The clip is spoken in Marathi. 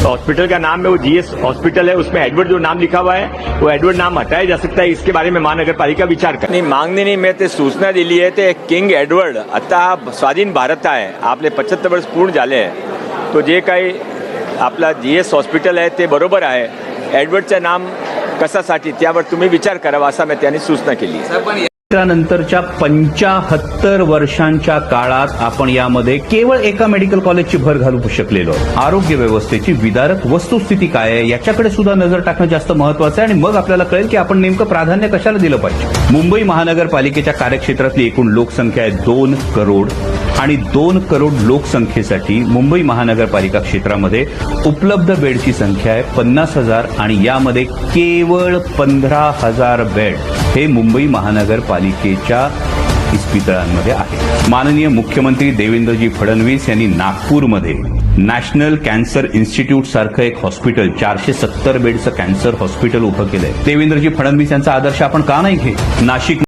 हॉस्पिटल का नाम है वो जीएस हॉस्पिटल है, उसमें एडवर्ड जो नाम लिखा हुआ है वो एडवर्ड नाम हटाया जा सकता है, इसके बारे में महानगर पालिका विचार कर. नाही, मागणी नाही, मी ते सूचना दिली आहे. ते किंग एडवर्ड आता स्वाधीन भारत आहे, आपले 75 वर्ष पूर्ण झाले आहे. तो जे काही आपला जीएस हॉस्पिटल आहे ते बरोबर आहे. एडवर्डचं नाम कशासाठी त्यावर तुम्ही विचार करावा असा मी त्यांनी सूचना केली. नंतरच्या 75 वर्षांच्या काळात आपण यामध्ये केवळ एका मेडिकल कॉलेजची भर घालू शकलेलो. आरोग्य व्यवस्थेची विदारक वस्तुस्थिती काय आहे याच्याकडे सुद्धा नजर टाकणं जास्त महत्वाचं आहे आणि मग आपल्याला कळेल की आपण नेमकं प्राधान्य कशाला दिलं पाहिजे. मुंबई महानगरपालिकेच्या कार्यक्षेत्रातली एकूण लोकसंख्या आहे 2 करोड आणि 2 करोड लोकसंख्येसाठी मुंबई महानगरपालिका क्षेत्रामध्ये उपलब्ध बेडची संख्या आहे 50,000 आणि यामध्ये केवळ 15,000 बेड हे मुंबई महानगरपालिकेच्या इस्पितळांमध्ये आहे. माननीय मुख्यमंत्री देवेंद्रजी फडणवीस यांनी नागपूरमध्ये नॅशनल कॅन्सर इन्स्टिट्यूट सारखं एक हॉस्पिटल 470 बेडचं कॅन्सर हॉस्पिटल उभं केलंय. देवेंद्रजी फडणवीस यांचा आदर्श आपण का नाही घेत? नाशिक